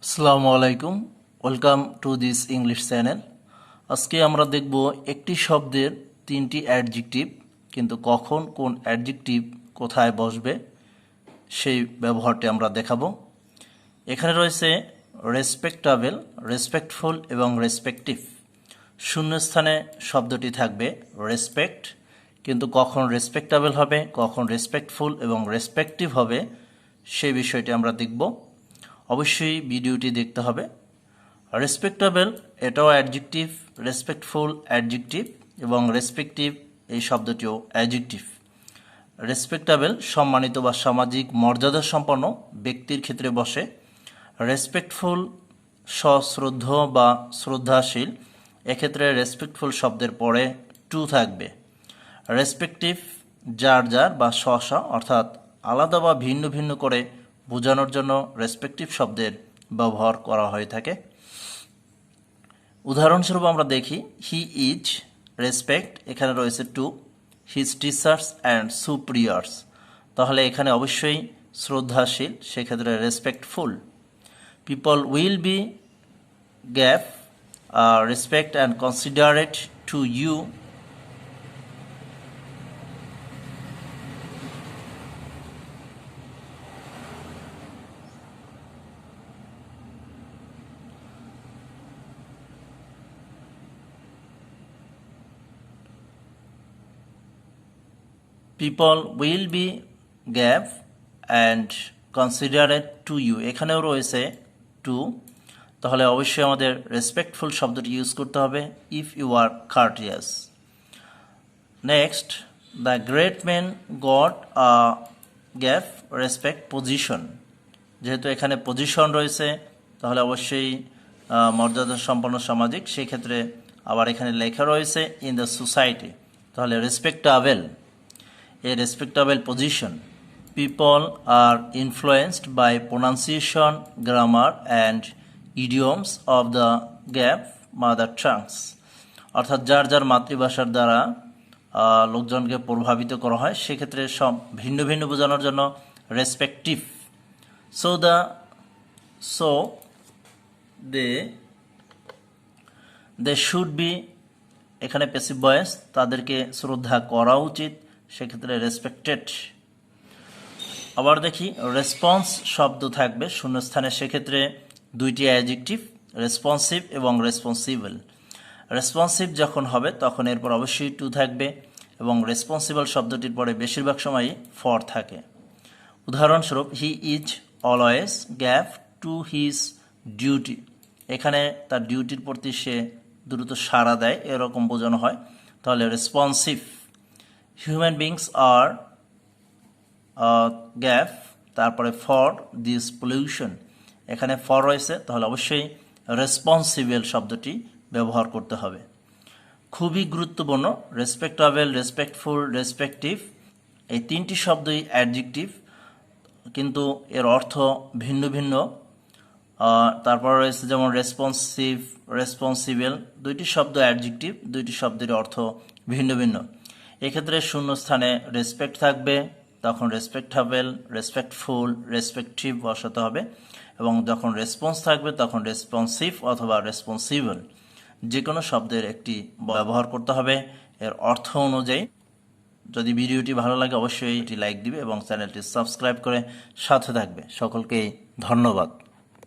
আসসালামু আলাইকুম, welcome to this English channel. আজকে আমরা দেখব একটি শব্দের তিনটি অ্যাডজেক্টিভ, কিন্তু কখন কোন অ্যাডজেক্টিভ কোথায় বসবে সেই ব্যবহারটি আমরা দেখাবো। এখানে রয়েছে রেসপেক্টেবল, রেসপেক্টফুল এবং রেসপেক্টিভ। শূন্যস্থানে শব্দটি থাকবে রেসপেক্ট, কিন্তু কখন রেসপেক্টেবল হবে, কখন রেসপেক্টফুল এবং রেসপেক্টিভ হবে সেই বিষয়টি আমরা দেখব। অবশ্যই ভিডিওটি দেখতে হবে। রেসপেক্টেবল এটাও অ্যাডজেক্টিভ, রেসপেক্টফুল অ্যাডজেক্টিভ এবং রেসপেক্টিভ এই শব্দটিও অ্যাডজেক্টিভ। রেসপেক্টেবল সম্মানিত বা সামাজিক মর্যাদা সম্পন্ন ব্যক্তির ক্ষেত্রে বসে। রেসপেক্টফুল সশ্রদ্ধ বা শ্রদ্ধাশীল, এক্ষেত্রে রেসপেক্টফুল শব্দের পরে টু থাকবে। রেসপেক্টিভ যার যার বা স্ব অর্থাৎ আলাদা বা ভিন্ন ভিন্ন করে বোঝানোর জন্য রেসপেক্টিভ শব্দের ব্যবহার করা হয়ে থাকে। উদাহরণস্বরূপ আমরা দেখি হি ইজ রেসপেক্ট, এখানে রয়েছে to, his teachers and superiors, তাহলে এখানে অবশ্যই শ্রদ্ধাশীল, সেক্ষেত্রে respectful. People will be gave respect and considerate to you, people will be gave and considerate to you, এখানেও রয়েছে টু, তাহলে অবশ্যই আমাদের রেসপেক্টফুল শব্দটি ইউজ করতে হবে if you are courteous. Next, the great man got gave respect position, যেহেতু এখানে পজিশন রয়েছে তাহলে অবশ্যই মর্যাদা সম্পন্ন সামাজিক, সেক্ষেত্রে আবার এখানে লেখা রয়েছে ইন দ্য সোসাইটি, তাহলে respectable, a respectable position. People are influenced by pronunciation, grammar and idioms of the Gap mother tongues. অর্থাৎ যার যার মাতৃভাষার দ্বারা লোকজনকে প্রভাবিত করা হয়, সেক্ষেত্রে সব ভিন্ন ভিন্ন বোঝানোর জন্য respective. So they should be, এখানে প্যাসিভ ভয়েস, তাদেরকে শ্রদ্ধা করা উচিত, সেক্ষেত্রে রেসপেক্টেড। আবার দেখি রেসপন্স শব্দ থাকবে শূন্যস্থানে, সেক্ষেত্রে দুইটি অ্যাডজেক্টিভ, রেসপন্সিভ এবং রেসপন্সিবল। রেসপন্সিভ যখন হবে তখন এরপর অবশ্যই টু থাকবে এবং রেসপন্সিবল শব্দটির পরে বেশিরভাগ সময়ই ফর থাকে। উদাহরণস্বরূপ he is always gave to his duty, এখানে তার ডিউটির প্রতি সে দ্রুত সাড়া দেয়, এরকম বোঝানো হয়, তাহলে responsive. Human beings are gave, তারপরে ফর দিস পলিউশন, এখানে ফর রয়েছে, তাহলে অবশ্যই রেসপন্সিবল শব্দটি ব্যবহার করতে হবে। খুবই গুরুত্বপূর্ণ, রেসপেক্টেবল, রেসপেক্টফুল, রেসপেক্টিভ এই তিনটি শব্দই অ্যাডজেক্টিভ, কিন্তু এর অর্থ ভিন্ন ভিন্ন। তারপর রয়েছে যেমন রেসপন্সিভ, রেসপন্সিবল, দুইটি শব্দ অ্যাডজেক্টিভ, দুইটি শব্দের অর্থ ভিন্ন ভিন্ন। এক্ষেত্রে শূন্যস্থানে রেসপেক্ট থাকবে, তখন রেসপেক্টেবল, রেসপেক্টফুল, রেসপেক্টিভ বসাতে হবে, এবং যখন রেসপন্স থাকবে তখন রেসপন্সিভ অথবা রেসপন্সিবল, যে কোনো শব্দের একটি ব্যবহার করতে হবে এর অর্থ অনুযায়ী। যদি ভিডিওটি ভালো লাগে অবশ্যই এটি লাইক দিবে এবং চ্যানেলটি সাবস্ক্রাইব করে সাথে থাকবে। সকলকে ধন্যবাদ।